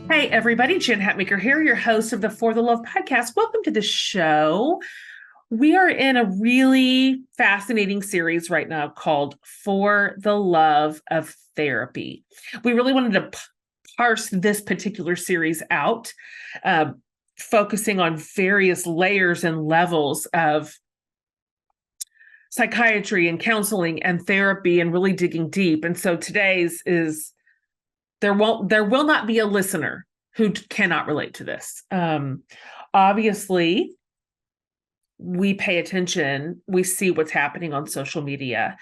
Hey, everybody, Jen Hatmaker here, your host of the For the Love podcast. Welcome to the show. We are in a really fascinating series right now called For the Love of Therapy. We really wanted to parse this particular series out, uh, focusing on various layers and levels of psychiatry and counseling and therapy and really digging deep. And so today's is there will not be a listener who cannot relate to this. Obviously, we pay attention, we see what's happening on social media.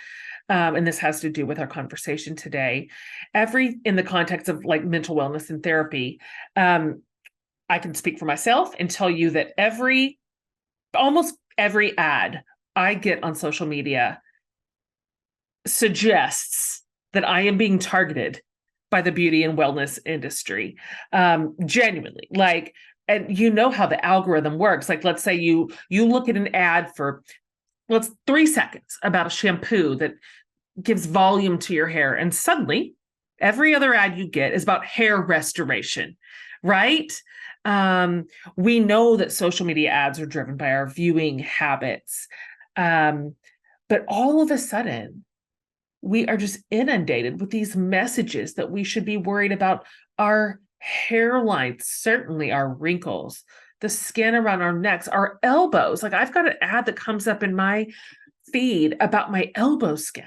And this has to do with our conversation today. In the context of like mental wellness and therapy, I can speak for myself and tell you that almost every ad I get on social media suggests that I am being targeted by the beauty and wellness industry. Genuinely, like, and you know how the algorithm works. Like, let's say you look at an ad for 3 seconds about a shampoo that gives volume to your hair, and suddenly every other ad you get is about hair restoration, right? We know that social media ads are driven by our viewing habits. But all of a sudden, we are just inundated with these messages that we should be worried about our hairlines, certainly our wrinkles, the skin around our necks, our elbows. Like, I've got an ad that comes up in my feed about my elbow skin.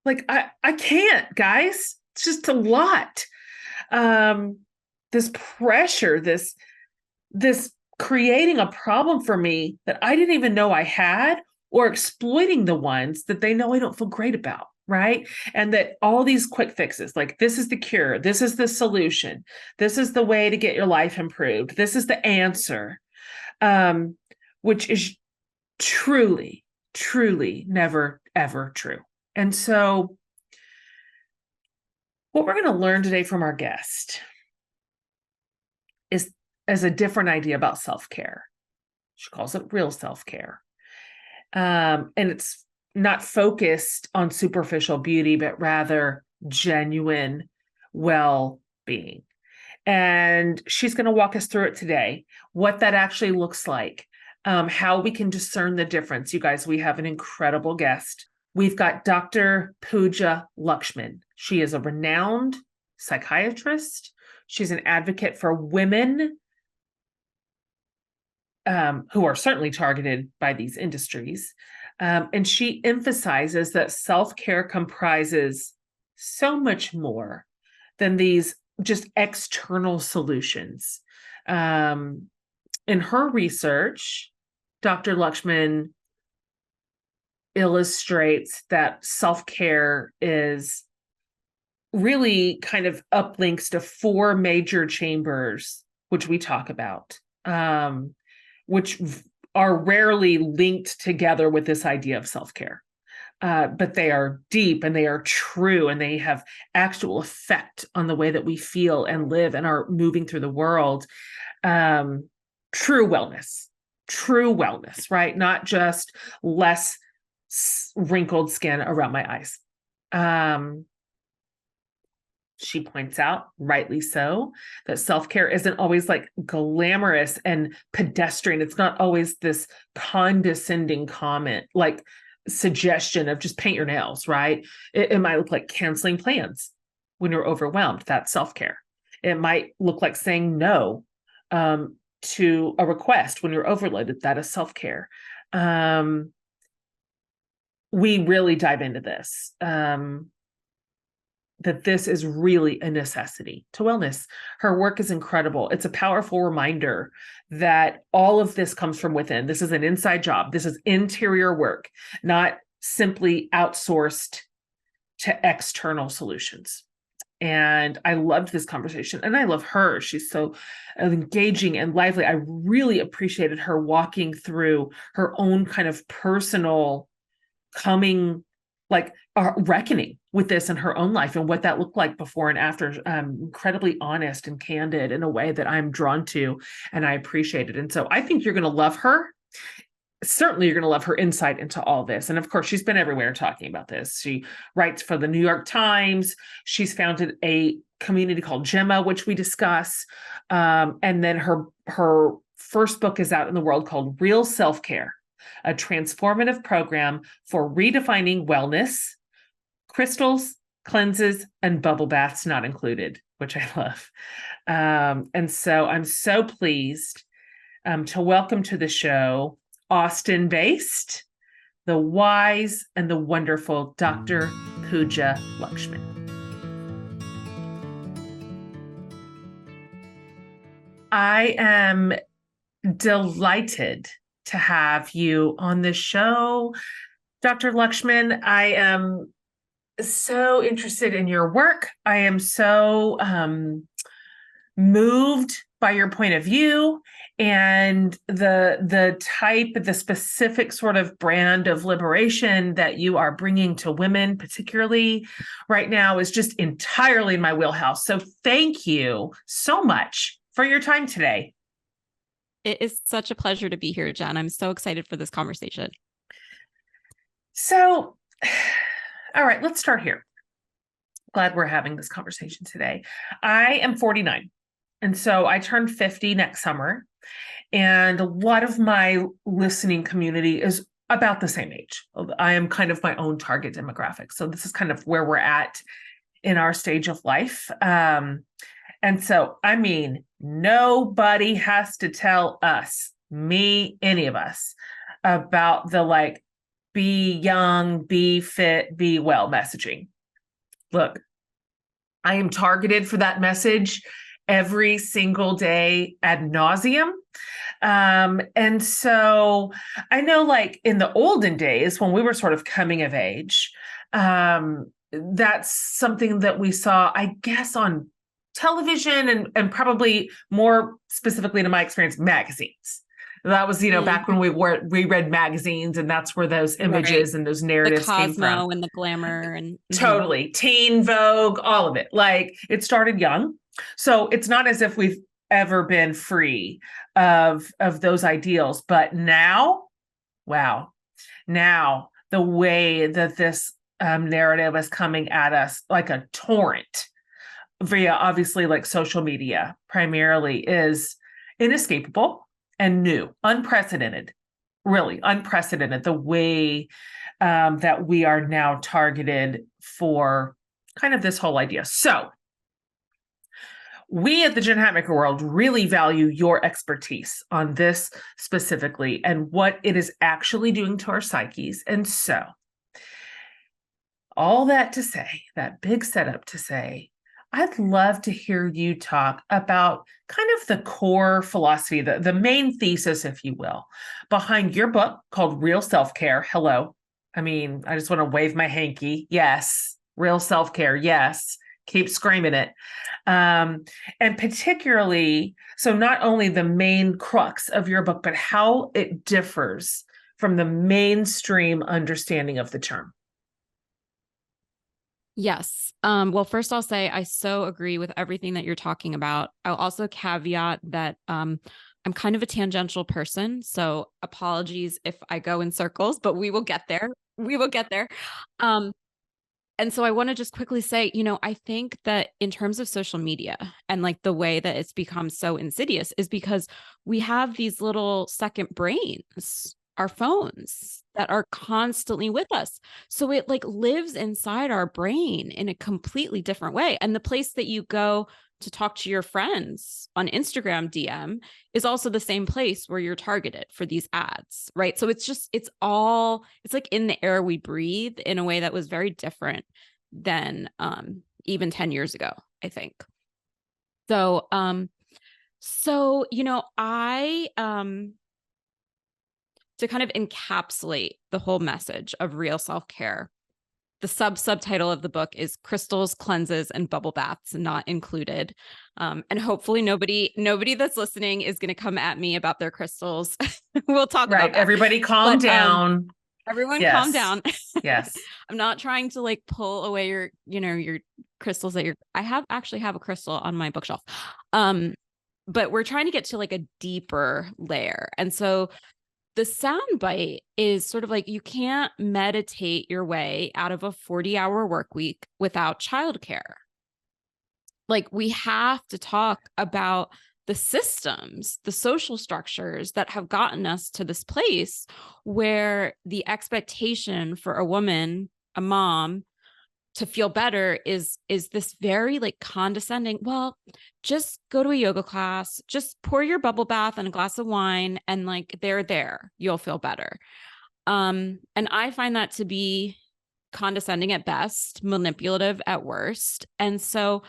Like, I can't, guys. It's just a lot. This pressure, this creating a problem for me that I didn't even know I had, or exploiting the ones that they know I don't feel great about, right? And that all these quick fixes, like, this is the cure, this is the solution, this is the way to get your life improved, this is the answer, which is truly, truly never, ever true. And so what we're going to learn today from our guest is a different idea about self-care. She calls it real self-care. And it's not focused on superficial beauty, but rather genuine well-being. And she's going to walk us through it today, what that actually looks like, how we can discern the difference. You guys, we have an incredible guest. We've got Dr. Pooja Lakshman. She is a renowned psychiatrist. She's an advocate for women who are certainly targeted by these industries. And she emphasizes that self-care comprises so much more than these just external solutions. In her research, Dr. Lakshman illustrates that self-care is really kind of uplinks to 4 major chambers, which we talk about, which are rarely linked together with this idea of self-care. But they are deep and they are true, and they have actual effect on the way that we feel and live and are moving through the world. True wellness, right? Not just less wrinkled skin around my eyes. She points out, rightly so, that self-care isn't always like glamorous and pedestrian. It's not always this condescending comment, like suggestion of just paint your nails, right? It might look like canceling plans when you're overwhelmed. That's self-care. It might look like saying no to a request when you're overloaded. That is self-care. We really dive into this. That this is really a necessity to wellness. Her work is incredible. It's a powerful reminder that all of this comes from within. This is an inside job. This is interior work, not simply outsourced to external solutions. And I loved this conversation, and I love her. She's so engaging and lively. I really appreciated her walking through her own kind of personal coming, like, reckoning with this in her own life and what that looked like before and after. Incredibly honest and candid in a way that I'm drawn to and I appreciate it. And so I think you're going to love her. certainly you're going to love her insight into all this. And of course, she's been everywhere talking about this. She writes for the New York Times. She's founded a community called Gemma, which we discuss. And then her first book is out in the world called Real Self-Care, a transformative program for redefining wellness, crystals, cleanses, and bubble baths not included, which I love. And so I'm so pleased to welcome to the show Austin-based, the wise and the wonderful Dr. Pooja Lakshman. I am delighted to have you on the show, Dr. Lakshman. I am so interested in your work. I am so moved by your point of view, and the specific sort of brand of liberation that you are bringing to women, particularly right now, is just entirely in my wheelhouse. So thank you so much for your time today. It is such a pleasure to be here, Jen. I'm so excited for this conversation. So, all right, let's start here. Glad we're having this conversation today. I am 49. And so I turned 50 next summer. And a lot of my listening community is about the same age. I am kind of my own target demographic. So this is kind of where we're at in our stage of life. And so, I mean, nobody has to tell us, me, any of us, about the like, be young, be fit, be well messaging. Look, I am targeted for that message every single day ad nauseum. And so I know, like in the olden days when we were sort of coming of age, that's something that we saw, I guess, on television and probably more specifically, to my experience, magazines. That was, back when we read magazines, and that's where those images and those narratives came from. The Cosmo and the glamour and totally Teen Vogue, all of it. Like, it started young. So it's not as if we've ever been free of those ideals. But now, wow, now the way that this narrative is coming at us like a torrent via obviously like social media primarily is inescapable and new, unprecedented, really unprecedented, the way that we are now targeted for kind of this whole idea. So we at the Jen Hatmaker World really value your expertise on this specifically and what it is actually doing to our psyches. And so all that to say, that big setup to say, I'd love to hear you talk about kind of the core philosophy, the main thesis, if you will, behind your book called Real Self-Care. Hello. I mean, I just want to wave my hanky. Yes. Real self-care. Yes. Keep screaming it. And particularly, so not only the main crux of your book, but how it differs from the mainstream understanding of the term. Yes. Well, first I'll say I so agree with everything that you're talking about. I'll also caveat that I'm kind of a tangential person, so apologies if I go in circles, but we will get there. We will get there. And so I want to just quickly say, I think that in terms of social media and like the way that it's become so insidious is because we have these little second brains, our phones, that are constantly with us. So it like lives inside our brain in a completely different way. And the place that you go to talk to your friends on Instagram DM is also the same place where you're targeted for these ads, right? So it's like in the air we breathe in a way that was very different than even 10 years ago, I think. So, I to kind of encapsulate the whole message of real self-care, the subtitle of the book is Crystals, Cleanses, and Bubble Baths Not Included. And hopefully nobody that's listening is going to come at me about their crystals. We'll talk about that. Everybody calm down. Everyone calm down. Yes. I'm not trying to like pull away your crystals that I actually have a crystal on my bookshelf. But we're trying to get to like a deeper layer. And so the soundbite is sort of like, you can't meditate your way out of a 40-hour work week without childcare. Like, we have to talk about the systems, the social structures that have gotten us to this place where the expectation for a woman, a mom, to feel better is this very like condescending, well, just go to a yoga class, just pour your bubble bath and a glass of wine, and like there, you'll feel better. And I find that to be condescending at best, manipulative at worst. And so,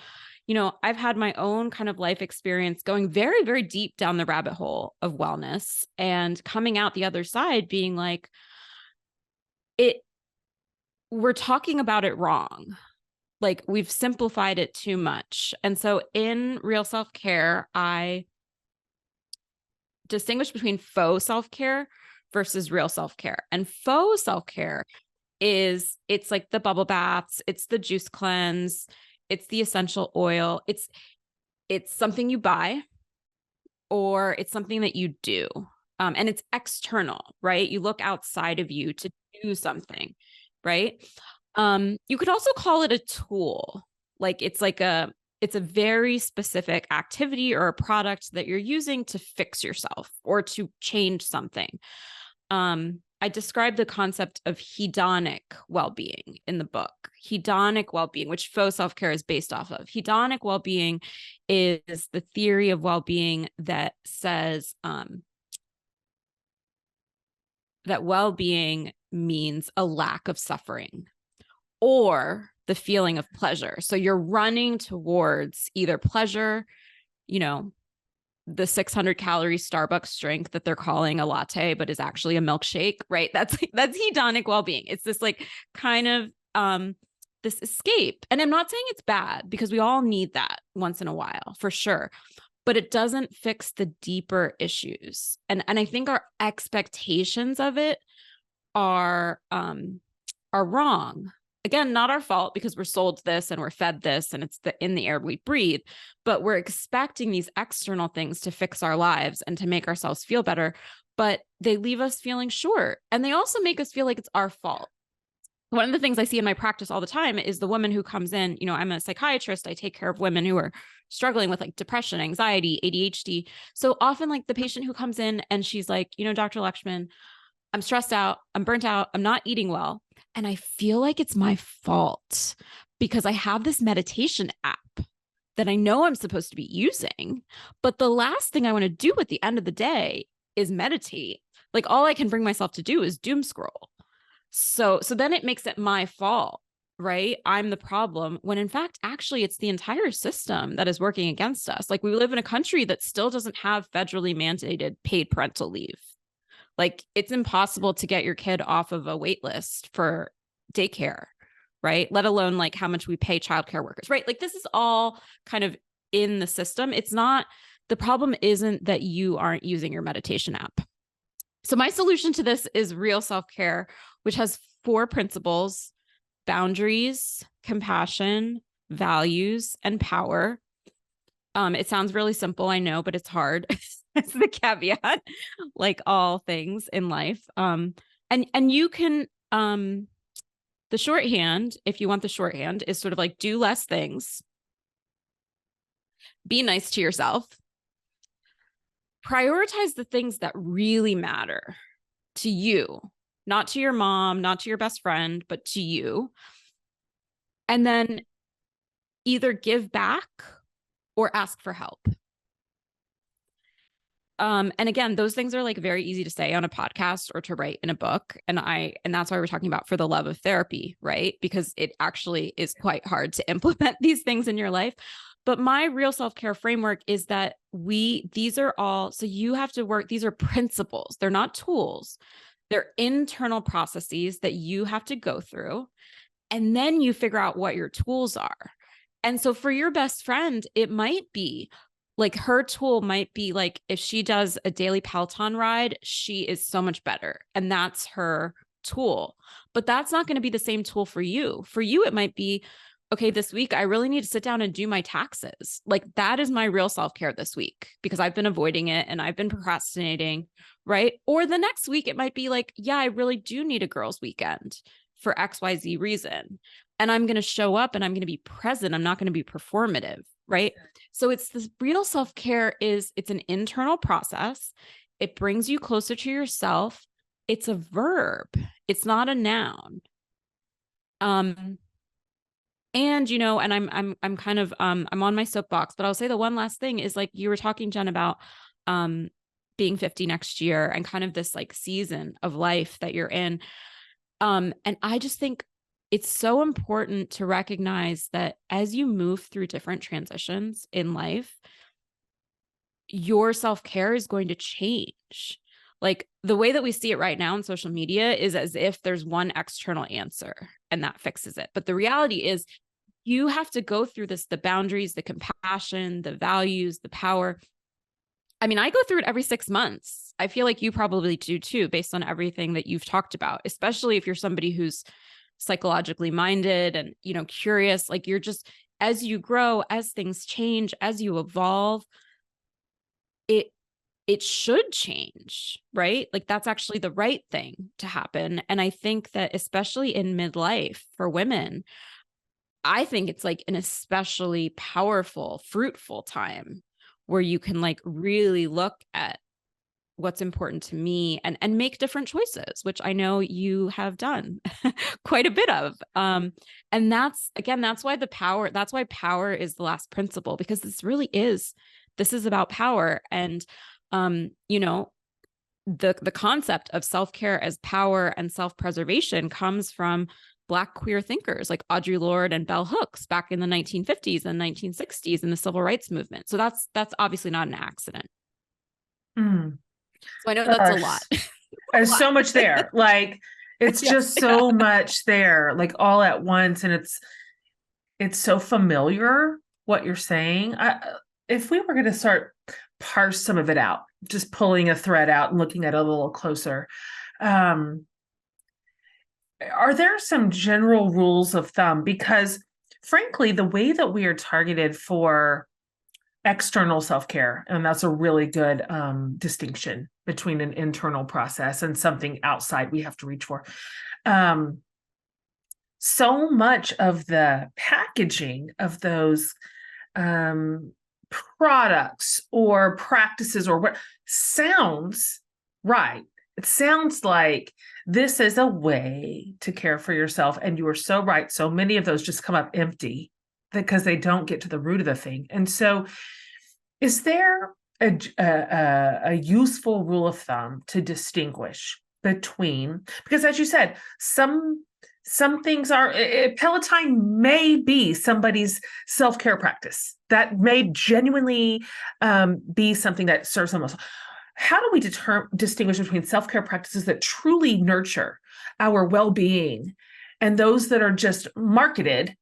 I've had my own kind of life experience going very, very deep down the rabbit hole of wellness, and coming out the other side being like, we're talking about it wrong. Like, we've simplified it too much. And so in Real Self-Care, I distinguish between faux self-care versus real self-care. And faux self-care it's like the bubble baths, it's the juice cleanse, it's the essential oil. It's something you buy, or it's something that you do. And it's external, right? You look outside of you to do something, right? You could also call it a tool. Like, it's a very specific activity or a product that you're using to fix yourself or to change something. I described the concept of hedonic well-being in the book. Hedonic well-being, which faux self-care is based off of. Hedonic well-being is the theory of well-being that says that well-being means a lack of suffering or the feeling of pleasure. So you're running towards either pleasure, the 600 calorie Starbucks drink that they're calling a latte, but is actually a milkshake, right? That's hedonic well-being. It's this like kind of this escape. And I'm not saying it's bad, because we all need that once in a while, for sure. But it doesn't fix the deeper issues. And I think our expectations of it are wrong. Again, not our fault, because we're sold this and we're fed this and it's in the air we breathe, but we're expecting these external things to fix our lives and to make ourselves feel better, but they leave us feeling short. And they also make us feel like it's our fault. One of the things I see in my practice all the time is the woman who comes in, I'm a psychiatrist. I take care of women who are struggling with like depression, anxiety, ADHD. So often like the patient who comes in and she's like, Dr. Lakshman, I'm stressed out, I'm burnt out, I'm not eating well. And I feel like it's my fault because I have this meditation app that I know I'm supposed to be using. But the last thing I want to do at the end of the day is meditate. Like, all I can bring myself to do is doom scroll. So then it makes it my fault, right? I'm the problem, when in fact, actually, it's the entire system that is working against us. Like, we live in a country that still doesn't have federally mandated paid parental leave. Like, it's impossible to get your kid off of a wait list for daycare, right? Let alone like how much we pay childcare workers, right? Like, this is all kind of in the system. The problem isn't that you aren't using your meditation app. So my solution to this is Real Self-Care, which has 4 principles: boundaries, compassion, values, and power. It sounds really simple, I know, but it's hard. That's the caveat, like all things in life. And you can, the shorthand, if you want the shorthand, is sort of like, do less things, be nice to yourself, prioritize the things that really matter to you, not to your mom, not to your best friend, but to you. And then either give back or ask for help. And again, those things are like very easy to say on a podcast or to write in a book. And that's why we're talking about For the Love of Therapy, right? Because it actually is quite hard to implement these things in your life. But my Real Self-Care framework is that these are all, so you have to work, these are principles. They're not tools. They're internal processes that you have to go through. And then you figure out what your tools are. And so for your best friend, it might be like, her tool might be like, if she does a daily Peloton ride, she is so much better. And that's her tool. But that's not going to be the same tool for you. For you, it might be, okay, this week I really need to sit down and do my taxes. Like that is my real self-care this week because I've been avoiding it and I've been procrastinating, right? Or the next week it might be like, yeah, I really do need a girls' weekend for XYZ reason. And I'm going to show up and I'm going to be present. I'm not going to be performative, right? So it's this real self-care it's an internal process. It brings you closer to yourself. It's a verb. It's not a noun. And and I'm kind of I'm on my soapbox, but I'll say the one last thing is like you were talking, Jen, about being 50 next year and kind of this like season of life that you're in. And I just think it's so important to recognize that as you move through different transitions in life, your self-care is going to change. Like the way that we see it right now on social media is as if there's one external answer and that fixes it. But the reality is you have to go through this, the boundaries, the compassion, the values, the power. I mean, I go through it every 6 months. I feel like you probably do too, based on everything that you've talked about, especially if you're somebody who's psychologically minded and, curious, like you're just, as you grow, as things change, as you evolve, it should change, right? Like that's actually the right thing to happen. And I think that especially in midlife for women, I think it's like an especially powerful, fruitful time where you can like really look at what's important to me and make different choices, which I know you have done quite a bit of. And that's why power is the last principle, because this is about power. And, the concept of self-care as power and self-preservation comes from Black queer thinkers like Audre Lorde and Bell Hooks back in the 1950s and 1960s in the civil rights movement. So that's obviously not an accident. Mm. So I know that's a lot. There's so much there. Like it's just so much there, like all at once. And it's so familiar what you're saying. If we were going to start parse some of it out, just pulling a thread out and looking at it a little closer, are there some general rules of thumb? Because frankly, the way that we are targeted for external self-care, and that's a really good distinction between an internal process and something outside we have to reach for. So much of the packaging of those products or practices or what sounds right. It sounds like this is a way to care for yourself. And you are so right. So many of those just come up empty because they don't get to the root of the thing. And so is there a useful rule of thumb to distinguish between, because as you said, some things are, Peloton may be somebody's self-care practice that may genuinely be something that serves them well. How do we distinguish between self-care practices that truly nurture our well-being and those that are just marketed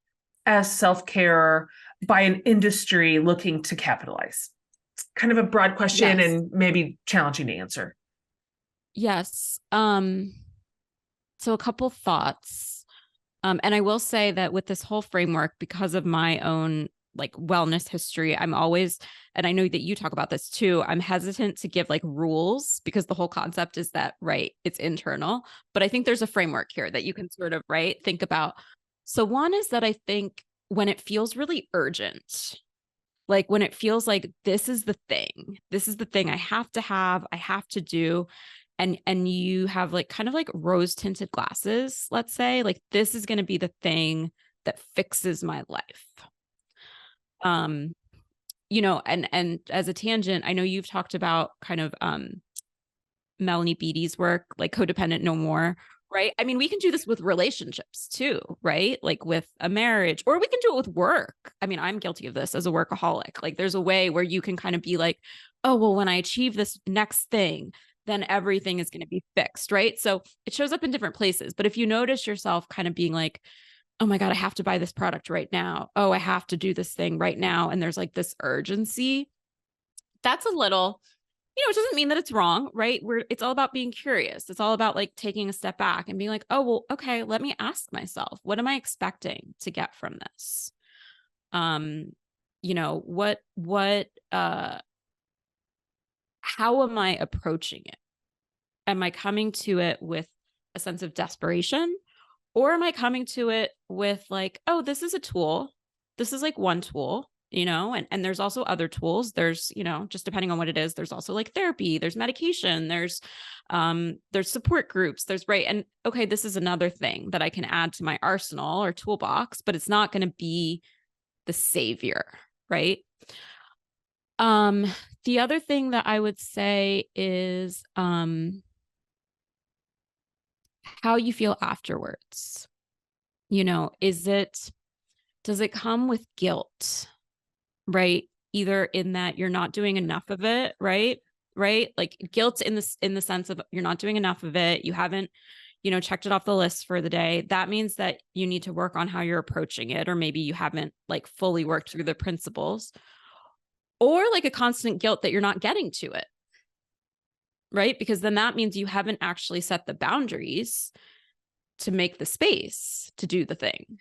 as self-care by an industry looking to capitalize? It's kind of a broad question and maybe challenging to answer. Yes. So a couple thoughts. And I will say that with this whole framework, because of my own like wellness history, I'm always, and I know that you talk about this too, I'm hesitant to give like rules because the whole concept is that, right, it's internal, but I think there's a framework here that you can sort of, right, think about. So one is that I think when it feels really urgent, like when it feels like this is the thing I have to do. And you have like kind of like rose tinted glasses, let's say, like this is going to be the thing that fixes my life. And as a tangent, I know you've talked about kind of Melanie Beattie's work, like Codependent No More, right? I mean, we can do this with relationships too, right? Like with a marriage, or we can do it with work. I mean, I'm guilty of this as a workaholic. Like there's a way where you can kind of be like, oh, well, when I achieve this next thing, then everything is going to be fixed, right? So it shows up in different places. But if you notice yourself kind of being like, oh my God, I have to buy this product right now. Oh, I have to do this thing right now. And there's like this urgency. That's a little, It doesn't mean that it's wrong, right? It's all about being curious. It's all about like taking a step back and being like, oh, well, okay, let me ask myself, what am I expecting to get from this? How am I approaching it? Am I coming to it with a sense of desperation, or am I coming to it with like, oh, this is a tool. This is like one tool, and there's also other tools. There's, just depending on what it is, there's also like therapy, there's medication, there's support groups, there's right. And okay, this is another thing that I can add to my arsenal or toolbox, but it's not going to be the savior, right? The other thing that I would say is how you feel afterwards. Does it come with guilt, right? Either in that you're not doing enough of it, right? Right? Like guilt in the sense of you're not doing enough of it. You haven't, checked it off the list for the day. That means that you need to work on how you're approaching it, or maybe you haven't like fully worked through the principles, or like a constant guilt that you're not getting to it. Right? Because then that means you haven't actually set the boundaries to make the space to do the thing.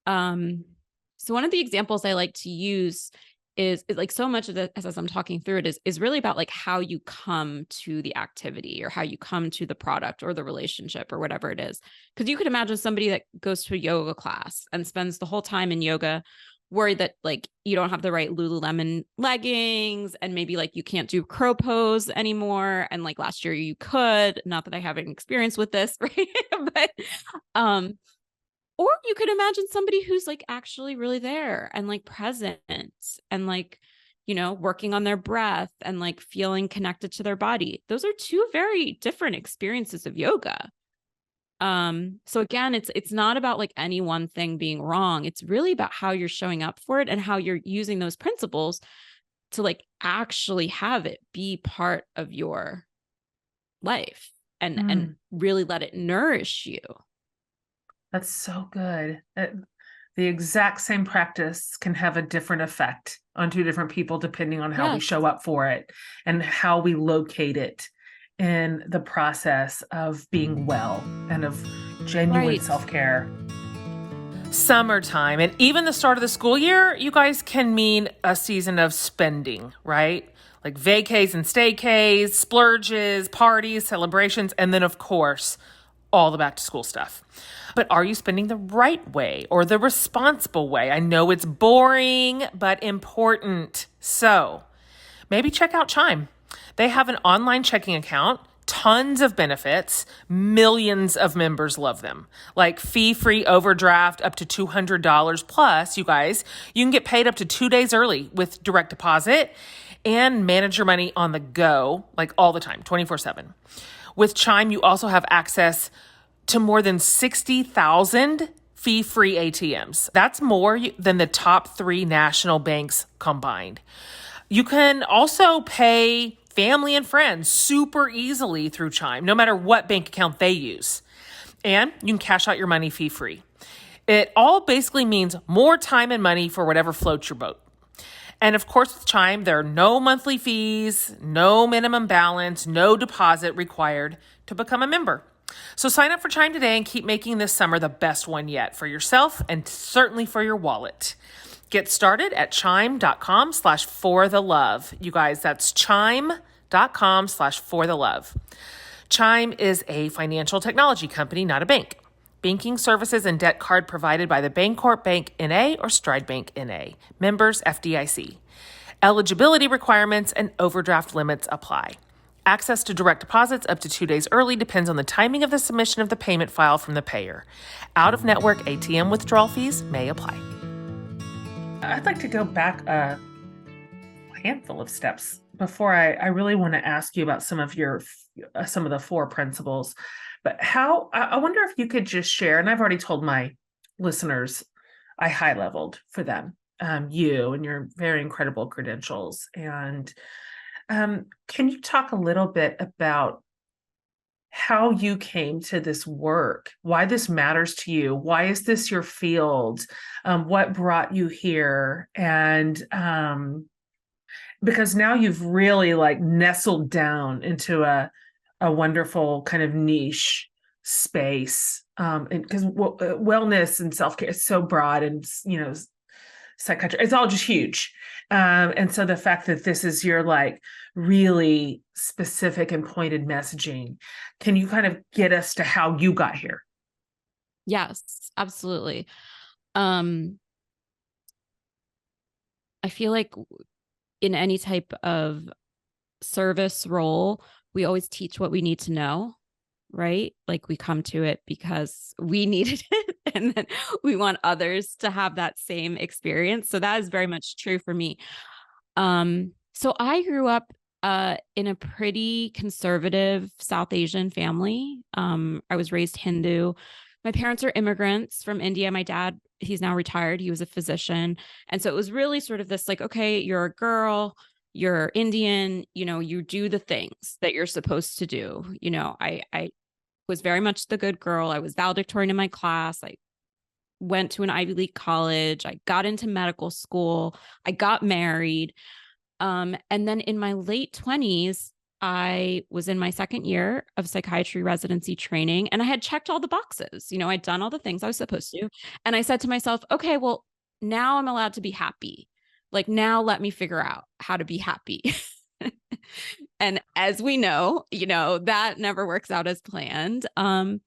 So one of the examples I like to use is like so much of it as I'm talking through it is really about like how you come to the activity or how you come to the product or the relationship or whatever it is. Because you could imagine somebody that goes to a yoga class and spends the whole time in yoga worried that like you don't have the right Lululemon leggings and maybe like you can't do crow pose anymore. And like last year you could, not that I have any experience with this, right? But or you could imagine somebody who's like actually really there and like present and like, working on their breath and like feeling connected to their body. Those are two very different experiences of yoga. So again, it's not about like any one thing being wrong. It's really about how you're showing up for it and how you're using those principles to like actually have it be part of your life and really let it nourish you. That's so good. The exact same practice can have a different effect on two different people depending on how we show up for it and how we locate it in the process of being well and of genuine self-care. Summertime and even the start of the school year, you guys, can mean a season of spending, right? Like vacays and staycays, splurges, parties, celebrations, and then of course, all the back to school stuff. But are you spending the right way or the responsible way? I know it's boring, but important. So maybe check out Chime. They have an online checking account, tons of benefits, millions of members love them. Like fee-free overdraft up to $200 plus, you guys. You can get paid up to 2 days early with direct deposit and manage your money on the go, like all the time, 24/7. With Chime, you also have access to more than 60,000 fee-free ATMs. That's more than the top 3 national banks combined. You can also pay family and friends super easily through Chime, no matter what bank account they use. And you can cash out your money fee-free. It all basically means more time and money for whatever floats your boat. And of course, with Chime, there are no monthly fees, no minimum balance, no deposit required to become a member. So sign up for Chime today and keep making this summer the best one yet for yourself and certainly for your wallet. Get started at chime.com/forthelove. You guys, that's chime.com/forthelove. Chime is a financial technology company, not a bank. Banking services and debt card provided by the Bancorp Bank N.A. or Stride Bank N.A. Members FDIC. Eligibility requirements and overdraft limits apply. Access to direct deposits up to 2 days early depends on the timing of the submission of the payment file from the payer. Out-of-network ATM withdrawal fees may apply. I'd like to go back a handful of steps before I really want to ask you about some of the 4 principles. But I wonder if you could just share, and I've already told my listeners, I high-leveled for them, you and your very incredible credentials. And can you talk a little bit about how you came to this work, why this matters to you? Why is this your field? What brought you here? And because now you've really like nestled down into a wonderful kind of niche space. And because wellness and self-care is so broad, and psychiatry, it's all just huge. And so the fact that this is your like really specific and pointed messaging, can you kind of get us to how you got here? Yes, absolutely. I feel like in any type of service role, we always teach what we need to know, right? Like we come to it because we needed it and then we want others to have that same experience. So that is very much true for me. So I grew up in a pretty conservative South Asian family. I was raised Hindu. My parents are immigrants from India. My dad, he's now retired. He was a physician. And so it was really sort of this like, okay, you're a girl, you're Indian, you do the things that you're supposed to do. I was very much the good girl. I was valedictorian in my class. I went to an Ivy League college. I got into medical school. I got married. And then in my late 20s, I was in my second year of psychiatry residency training, and I had checked all the boxes. I'd done all the things I was supposed to. And I said to myself, okay, well, now I'm allowed to be happy. Like, now let me figure out how to be happy. And as we know, that never works out as planned. And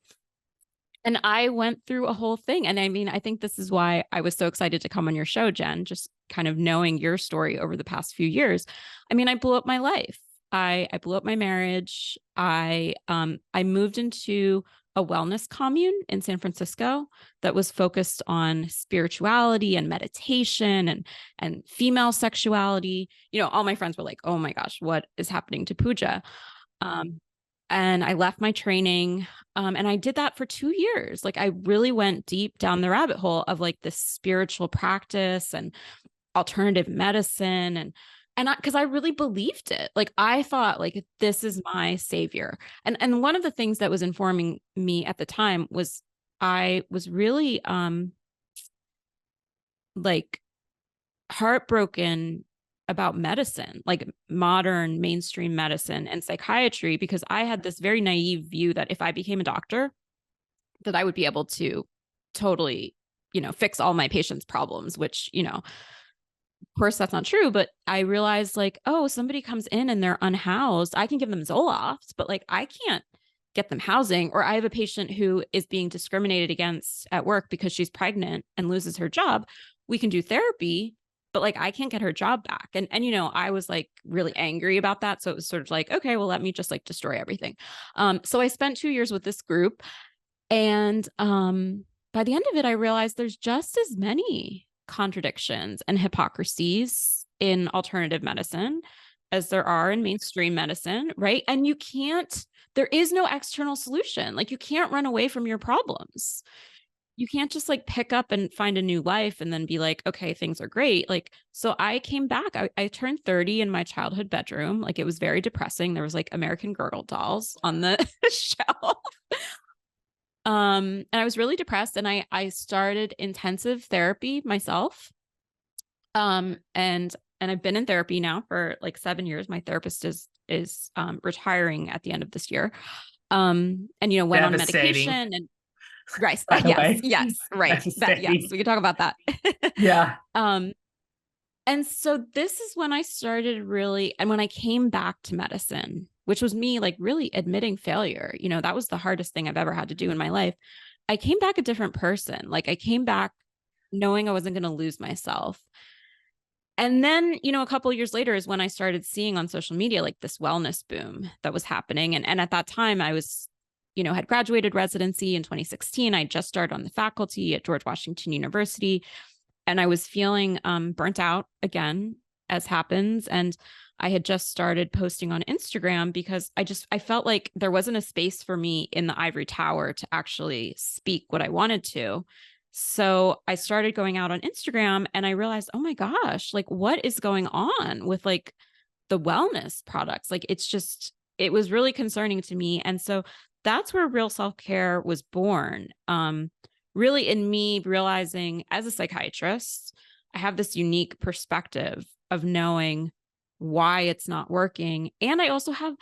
I went through a whole thing. And I mean, I think this is why I was so excited to come on your show, Jen, just kind of knowing your story over the past few years. I mean, I blew up my life. I blew up my marriage. I moved into a wellness commune in San Francisco that was focused on spirituality and meditation and female sexuality. All my friends were like, "Oh my gosh, what is happening to Pooja?" And I left my training. And I did that for 2 years. Like I really went deep down the rabbit hole of like this spiritual practice and alternative medicine. And because I really believed it. Like I thought like this is my savior. And one of the things that was informing me at the time was I was really like heartbroken about medicine, like modern mainstream medicine and psychiatry, because I had this very naive view that if I became a doctor, that I would be able to totally, fix all my patients' problems, which, of course that's not true. But I realized like, oh, somebody comes in and they're unhoused. I can give them Zoloft, but like I can't get them housing. Or I have a patient who is being discriminated against at work because she's pregnant and loses her job. We can do therapy, but like I can't get her job back. And I was like really angry about that. So it was sort of like, okay, well, let me just like destroy everything. So I spent 2 years with this group. And by the end of it, I realized there's just as many contradictions and hypocrisies in alternative medicine as there are in mainstream medicine, right? And there is no external solution. Like you can't run away from your problems. You can't just like pick up and find a new life and then be like, okay, things are great. Like, so I came back. I turned 30 in my childhood bedroom. Like it was very depressing. There was like American Girl dolls on the shelf. And I was really depressed, and I started intensive therapy myself. And I've been in therapy now for like 7 years. My therapist is retiring at the end of this year. And went on medication and right. By the way. Yes, right. Yes, we can talk about that. Yeah. And so this is when I started really, and when I came back to medicine, which was me like really admitting failure, that was the hardest thing I've ever had to do in my life. I came back a different person. Like I came back knowing I wasn't going to lose myself. And then, a couple of years later is when I started seeing on social media, like this wellness boom that was happening. And at that time I was, had graduated residency in 2016. I just started on the faculty at George Washington University. And I was feeling burnt out again, as happens. And I had just started posting on Instagram because I felt like there wasn't a space for me in the ivory tower to actually speak what I wanted to. So I started going out on Instagram and I realized, oh my gosh, like what is going on with like the wellness products? Like it was really concerning to me. And so that's where real self-care was born. Really in me realizing as a psychiatrist, I have this unique perspective of knowing why it's not working. And I also have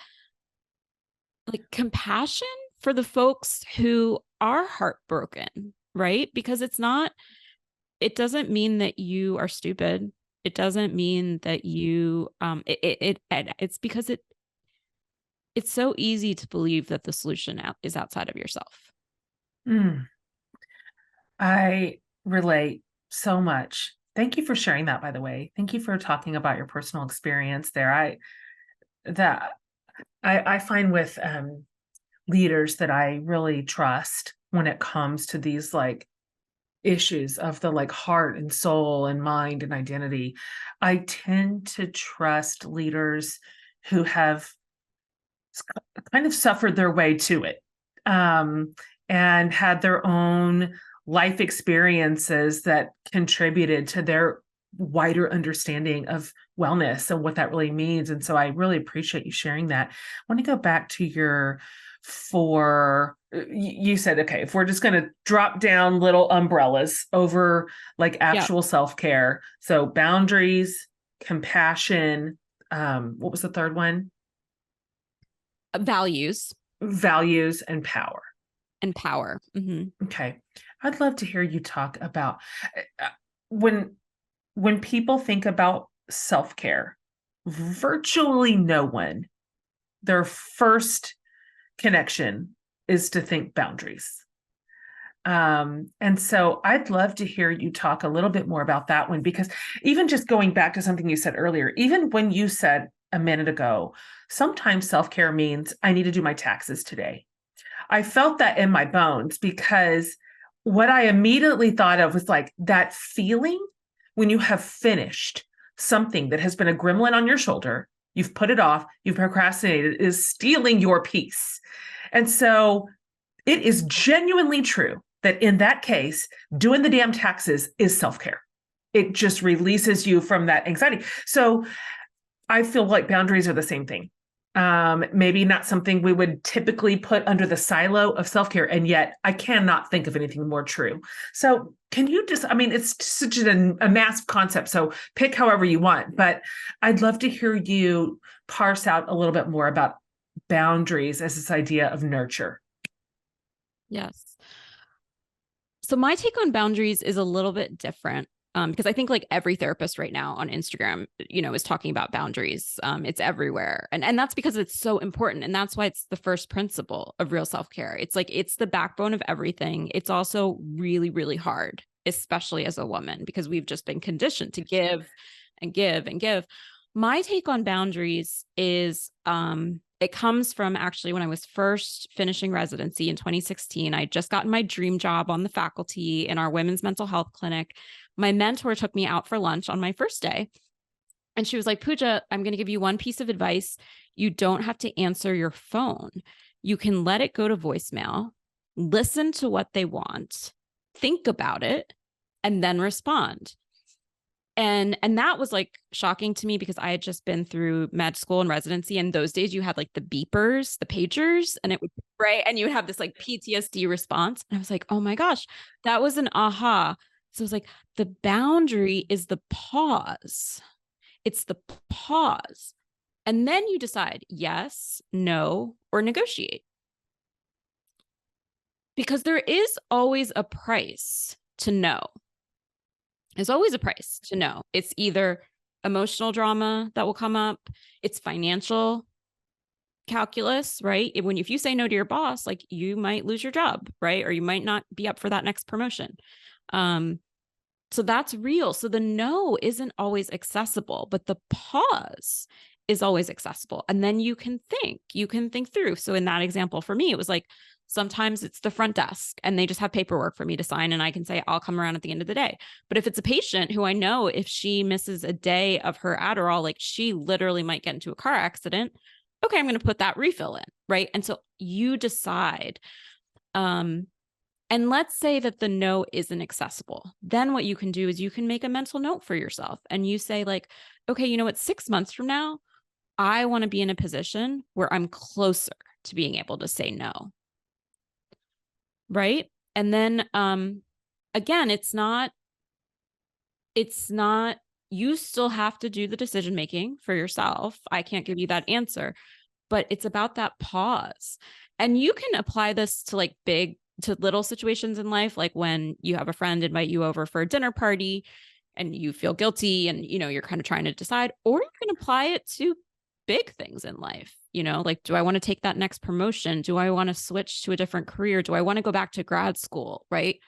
like compassion for the folks who are heartbroken, right? Because it doesn't mean that you are stupid. It doesn't mean that you, it's because it's so easy to believe that the solution is outside of yourself. Mm, I relate so much. Thank you for sharing that, by the way. Thank you for talking about your personal experience there. That I find with leaders that I really trust when it comes to these like issues of the like heart and soul and mind and identity, I tend to trust leaders who have kind of suffered their way to it, and had their own life experiences that contributed to their wider understanding of wellness and what that really means. And so I really appreciate you sharing that. I want to go back to your four. You said, okay, if we're just going to drop down little umbrellas over like Yeah. actual self-care. So boundaries, compassion, what was the third one? Values Values and power. and power. Okay. I'd love to hear you talk about uh, when when people think about self-care, virtually no one, their first connection is to think boundaries. And so I'd love to hear you talk a little bit more about that one, because even just going back to something you said earlier, even when you said a minute ago, sometimes self-care means I need to do my taxes today. I felt that in my bones, because what I immediately thought of was like that feeling when you have finished something that has been a gremlin on your shoulder, you've put it off, you've procrastinated, is stealing your peace. And so it is genuinely true that in that case, doing the damn taxes is self care. It just releases you from that anxiety. So I feel like boundaries are the same thing. Maybe not something we would typically put under the silo of self-care, and yet I cannot think of anything more true. So can you just, I mean, it's such a massive concept, so pick however you want, but I'd love to hear you parse out a little bit more about boundaries as this idea of nurture. Yes. So my take on boundaries is a little bit different. Because I think like every therapist right now on Instagram, is talking about boundaries. It's everywhere. And that's because it's so important. And that's why it's the first principle of real self-care. It's like, it's the backbone of everything. It's also really, really hard, especially as a woman, because we've just been conditioned to give and give and give. My take on boundaries is, it comes from actually when I was first finishing residency in 2016. I just gotten my dream job on the faculty in our women's mental health clinic. My mentor took me out for lunch on my first day. And she was like, Pooja, I'm going to give you one piece of advice. You don't have to answer your phone. You can let it go to voicemail, listen to what they want, think about it, and then respond. And that was like shocking to me, because I had just been through med school and residency, and those days you had like the beepers, the pagers, and it would, right, and you would have this like PTSD response. And I was like, oh my gosh, that was an aha. So it was like, the boundary is the pause. It's the pause. And then you decide yes, no, or negotiate. Because there is always a price to no. There's always a price to no. It's either emotional drama that will come up, it's financial calculus, right? If you say no to your boss, like you might lose your job, right? Or you might not be up for that next promotion. So that's real. So the no isn't always accessible, but the pause is always accessible. And then you can think through. So in that example, for me, it was like, sometimes it's the front desk and they just have paperwork for me to sign, and I can say, I'll come around at the end of the day. But if it's a patient who I know, if she misses a day of her Adderall, like she literally might get into a car accident. Okay, I'm going to put that refill in. Right. And so you decide, and let's say that the no isn't accessible. Then what you can do is you can make a mental note for yourself, and you say like, okay, you know what, 6 months from now, I want to be in a position where I'm closer to being able to say no. Right. And then, again, it's not You still have to do the decision making for yourself. I can't give you that answer, but it's about that pause. And you can apply this to like big to little situations in life, like when you have a friend invite you over for a dinner party and you feel guilty and you're kind of trying to decide, or you can apply it to big things in life. Like, do I want to take that next promotion? Do I want to switch to a different career? Do I want to go back to grad school? Right?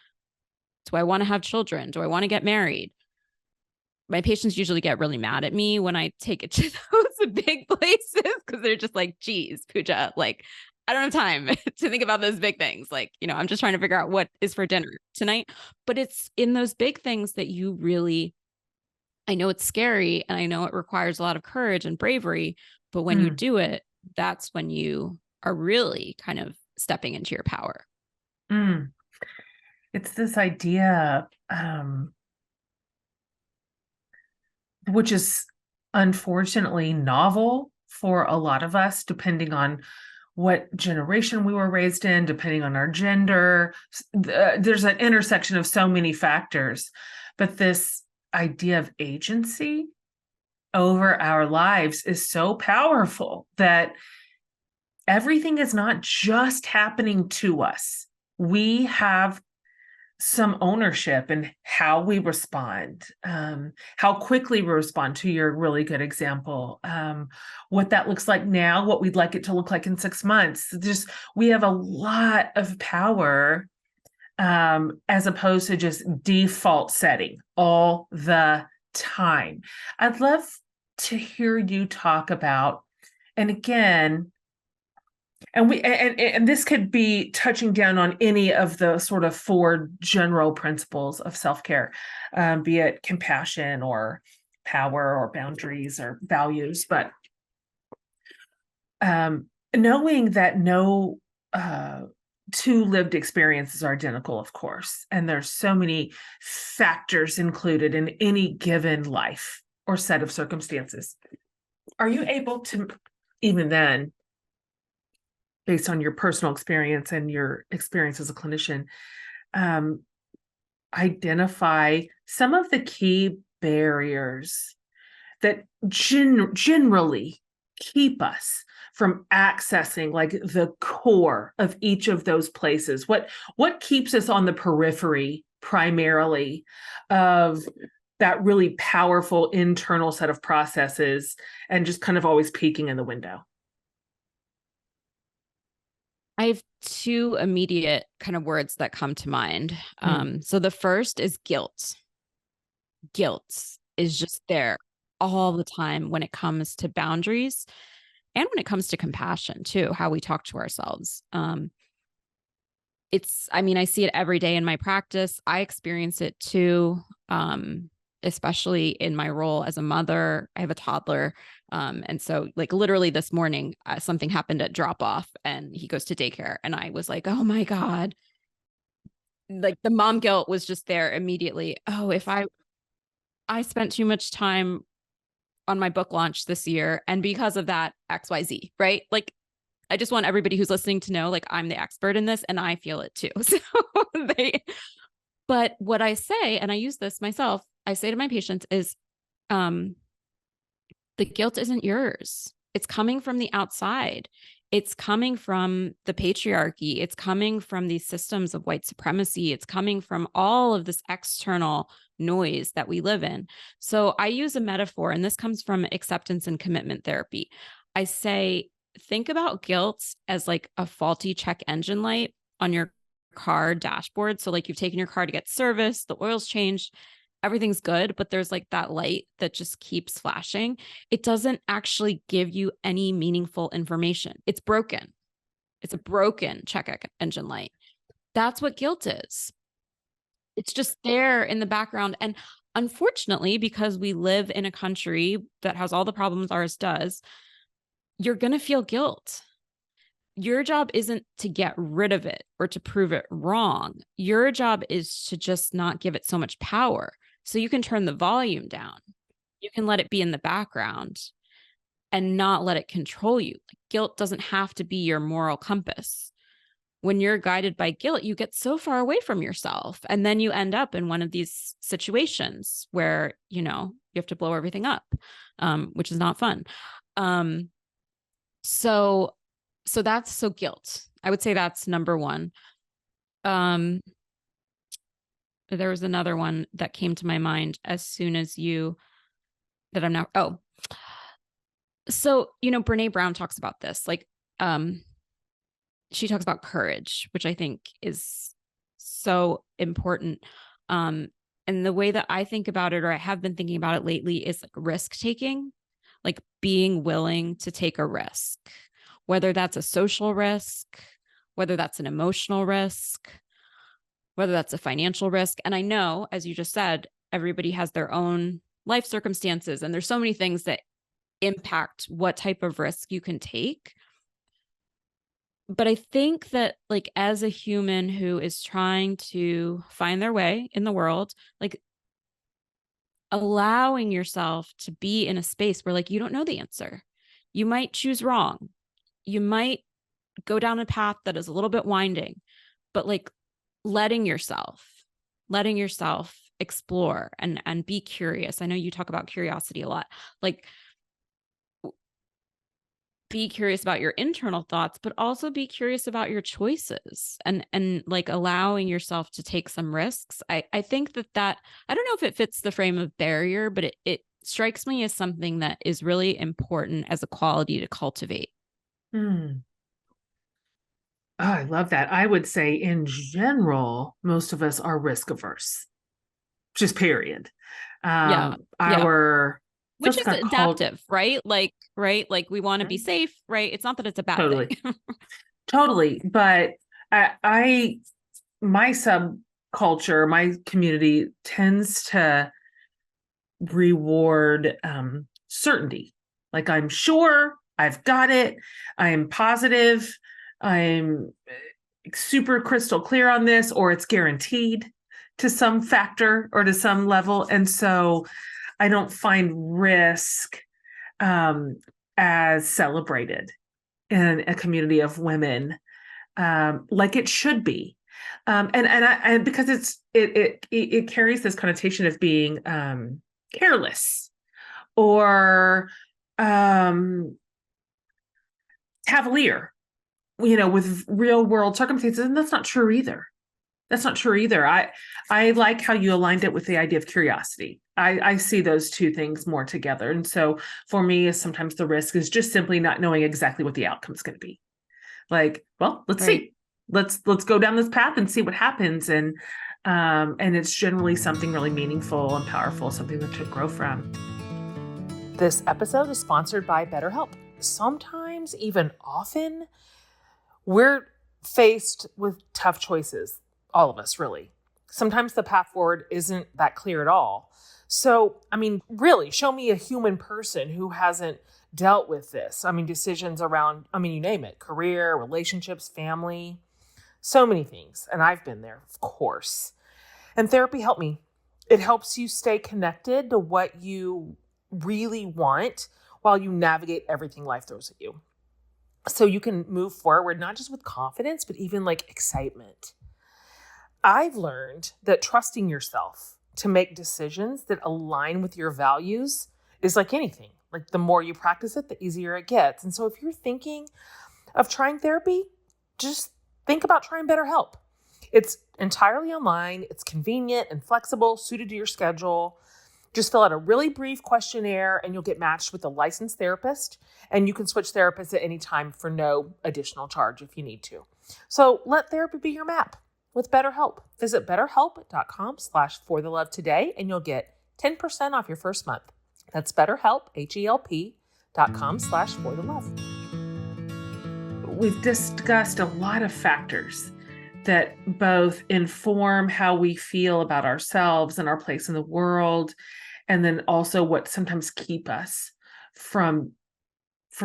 Do I want to have children? Do I want to get married? My patients usually get really mad at me when I take it to those big places because they're just like, geez, Pooja, like, I don't have time to think about those big things. Like, I'm just trying to figure out what is for dinner tonight. But it's in those big things that you really, I know it's scary and I know it requires a lot of courage and bravery, but when you do it, that's when you are really kind of stepping into your power. It's this idea, which is unfortunately novel for a lot of us, depending on what generation we were raised in, depending on our gender. There's an intersection of so many factors, but this idea of agency over our lives is so powerful that everything is not just happening to us. We have some ownership in how we respond, how quickly we respond, to your really good example, what that looks like now, what we'd like it to look like in 6 months. We have a lot of power, as opposed to just default setting all the time. I'd love to hear you talk about, and again, and this could be touching down on any of the sort of 4 general principles of self-care, be it compassion or power or boundaries or values, but knowing that no 2 lived experiences are identical, of course, and there's so many factors included in any given life or set of circumstances. Are you able to, even then, based on your personal experience and your experience as a clinician, identify some of the key barriers that generally keep us from accessing like the core of each of those places? What keeps us on the periphery primarily of that really powerful internal set of processes and just kind of always peeking in the window? I have 2 immediate kind of words that come to mind. So the first is guilt. Guilt is just there all the time when it comes to boundaries and when it comes to compassion too, how we talk to ourselves. I see it every day in my practice. I experience it too, especially in my role as a mother. I have a toddler. And so like literally this morning, something happened at drop off and he goes to daycare. And I was like, oh my God, like the mom guilt was just there immediately. Oh, if I spent too much time on my book launch this year and because of that XYZ, right? Like, I just want everybody who's listening to know, like, I'm the expert in this and I feel it too. But what I say, and I use this myself, I say to my patients is, the guilt isn't yours. It's coming from the outside. It's coming from the patriarchy. It's coming from these systems of white supremacy. It's coming from all of this external noise that we live in. So I use a metaphor, and this comes from acceptance and commitment therapy. I say, think about guilt as like a faulty check engine light on your car dashboard. So like you've taken your car to get serviced, the oil's changed, everything's good, but there's like that light that just keeps flashing. It doesn't actually give you any meaningful information. It's broken. It's a broken check engine light. That's what guilt is. It's just there in the background. And unfortunately, because we live in a country that has all the problems ours does, you're going to feel guilt. Your job isn't to get rid of it or to prove it wrong. Your job is to just not give it so much power. So you can turn the volume down. You can let it be in the background and not let it control you. Like, guilt doesn't have to be your moral compass. when you're guided by guilt, you get so far away from yourself. And then you end up in one of these situations where, you have to blow everything up, which is not fun. So guilt. I would say that's number one. There was another one that came to my mind as soon as that I'm now. Oh, so, Brene Brown talks about this, like, she talks about courage, which I think is so important. And the way that I think about it, or I have been thinking about it lately, is like risk taking, like being willing to take a risk, whether that's a social risk, whether that's an emotional risk, whether that's a financial risk. And I know, as you just said, everybody has their own life circumstances, and there's so many things that impact what type of risk you can take. But I think that, like, as a human who is trying to find their way in the world, like, allowing yourself to be in a space where, like, you don't know the answer. You might choose wrong. You might go down a path that is a little bit winding, but like letting yourself explore and be curious. I know you talk about curiosity a lot. Like, be curious about your internal thoughts, but also be curious about your choices, and like allowing yourself to take some risks. I think that I don't know if it fits the frame of barrier, but it strikes me as something that is really important as a quality to cultivate. Oh, I love that. I would say in general, most of us are risk averse, just period. Yeah. Our Which is adaptive, right? Like we want to be safe, right? It's not that it's a bad thing. Totally. But my subculture, my community tends to reward certainty. Like, I'm sure, I've got it, I'm positive, I'm super crystal clear on this, or it's guaranteed to some factor or to some level. And so I don't find risk as celebrated in a community of women like it should be. And because it carries this connotation of being careless or cavalier, with real world circumstances. And that's not true either. I like how you aligned it with the idea of curiosity. I see those two things more together. And so for me, sometimes the risk is just simply not knowing exactly what the outcome is going to be. Like, well, let's see. Let's go down this path and see what happens. And it's generally something really meaningful and powerful, something that to grow from. This episode is sponsored by BetterHelp. Sometimes, even often, we're faced with tough choices. All of us, really. Sometimes the path forward isn't that clear at all. So, really, show me a human person who hasn't dealt with this. Decisions around, you name it, career, relationships, family, so many things. And I've been there, of course. And therapy helped me. It helps you stay connected to what you really want while you navigate everything life throws at you. So you can move forward, not just with confidence, but even like excitement. I've learned that trusting yourself to make decisions that align with your values is like anything. Like, the more you practice it, the easier it gets. And so if you're thinking of trying therapy, just think about trying BetterHelp. It's entirely online. It's convenient and flexible, suited to your schedule. Just fill out a really brief questionnaire and you'll get matched with a licensed therapist. And you can switch therapists at any time for no additional charge if you need to. So let therapy be your map with BetterHelp. Visit betterhelp.com/forthelove today and you'll get 10% off your first month. That's BetterHelp, HELP.com/forthelove. We've discussed a lot of factors that both inform how we feel about ourselves and our place in the world, and then also what sometimes keep us from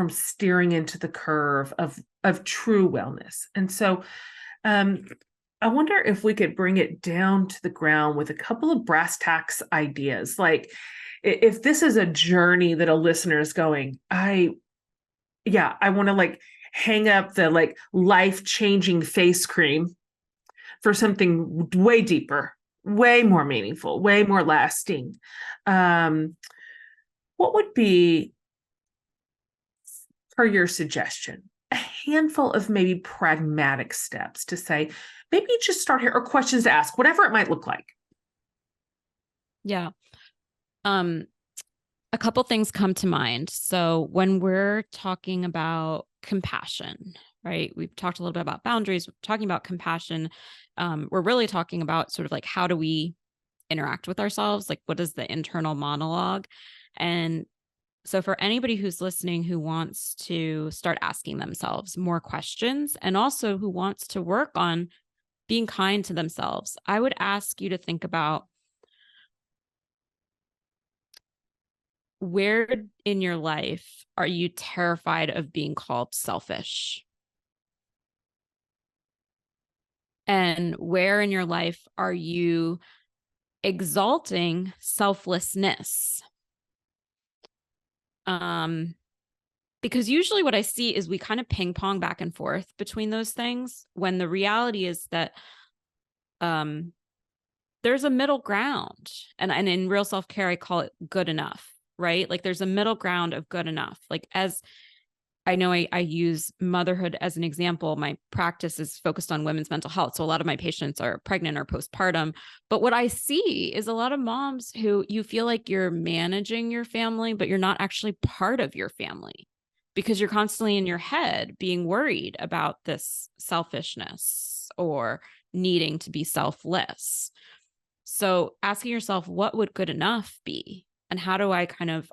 steering into the curve of true wellness. And so I wonder if we could bring it down to the ground with a couple of brass tacks ideas. Like, if this is a journey that a listener is going, I want to like hang up the like life-changing face cream for something way deeper, way more meaningful, way more lasting. What would be, per your suggestion, a handful of maybe pragmatic steps to say, maybe just start here, or questions to ask, whatever it might look like? Yeah. A couple things come to mind. So when we're talking about compassion, right? We've talked a little bit about boundaries, we're talking about compassion. We're really talking about sort of like, how do we interact with ourselves? Like, what is the internal monologue? And so for anybody who's listening, who wants to start asking themselves more questions, and also who wants to work on being kind to themselves, I would ask you to think about, where in your life are you terrified of being called selfish? And where in your life are you exalting selflessness? Because usually what I see is we kind of ping pong back and forth between those things, when the reality is that there's a middle ground. And in real self-care, I call it good enough, right? Like there's a middle ground of good enough. Like, as I know, I use motherhood as an example. My practice is focused on women's mental health. So a lot of my patients are pregnant or postpartum. But what I see is a lot of moms who, you feel like you're managing your family, but you're not actually part of your family, because you're constantly in your head being worried about this selfishness or needing to be selfless. So asking yourself, what would good enough be? And how do I kind of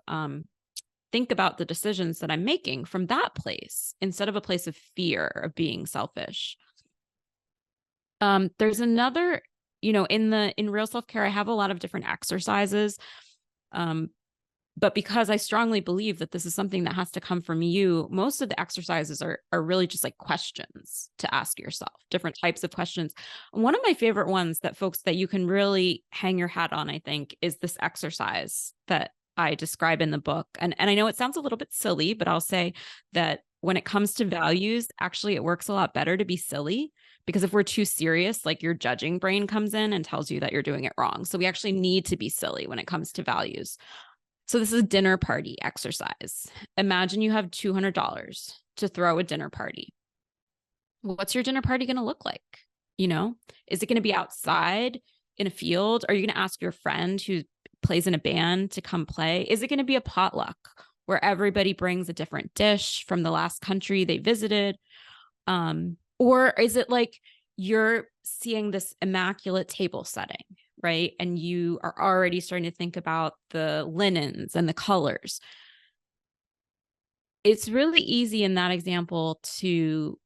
think about the decisions that I'm making from that place, instead of a place of fear of being selfish? There's another, in real self-care, I have a lot of different exercises. But because I strongly believe that this is something that has to come from you, most of the exercises are really just like questions to ask yourself, different types of questions. One of my favorite ones that you can really hang your hat on, I think, is this exercise that I describe in the book. And I know it sounds a little bit silly, but I'll say that when it comes to values, actually it works a lot better to be silly, because if we're too serious, like your judging brain comes in and tells you that you're doing it wrong. So we actually need to be silly when it comes to values. So this is a dinner party exercise. Imagine you have $200 to throw a dinner party. What's your dinner party going to look like? Is it going to be outside in a field? Are you going to ask your friend who plays in a band to come play? Is it going to be a potluck where everybody brings a different dish from the last country they visited? Or is it like you're seeing this immaculate table setting, right? And you are already starting to think about the linens and the colors. It's really easy in that example to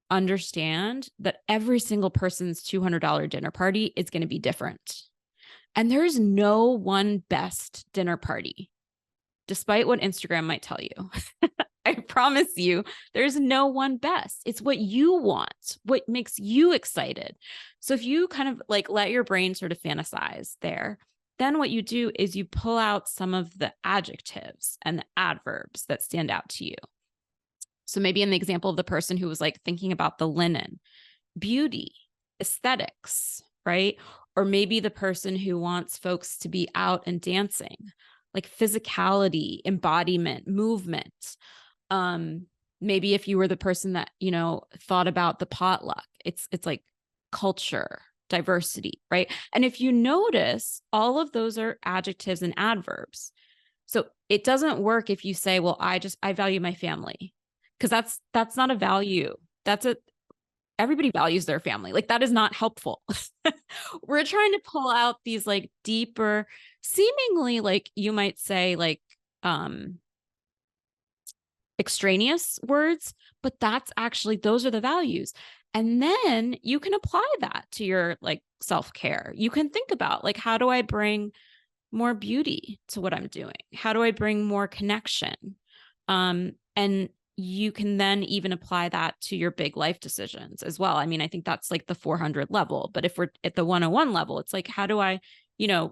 understand that every single person's $200 dinner party is going to be different. And there's no one best dinner party, despite what Instagram might tell you. I promise you, there's no one best. It's what you want, what makes you excited. So if you kind of like let your brain sort of fantasize there, then what you do is you pull out some of the adjectives and the adverbs that stand out to you. So maybe in the example of the person who was like thinking about the linen, beauty, aesthetics, right? Or maybe the person who wants folks to be out and dancing, like physicality, embodiment, movement. Maybe if you were the person that, thought about the potluck, it's like culture, diversity, right? And if you notice, all of those are adjectives and adverbs. So it doesn't work if you say, well, I value my family, because that's not a value. Everybody values their family. Like, that is not helpful. We're trying to pull out these like deeper, seemingly, like you might say, like, extraneous words, but those are the values. And then you can apply that to your like self-care. You can think about like, how do I bring more beauty to what I'm doing? How do I bring more connection? And you can then even apply that to your big life decisions as well. I mean, I think that's like the 400 level, but if we're at the 101 level, it's like, how do I,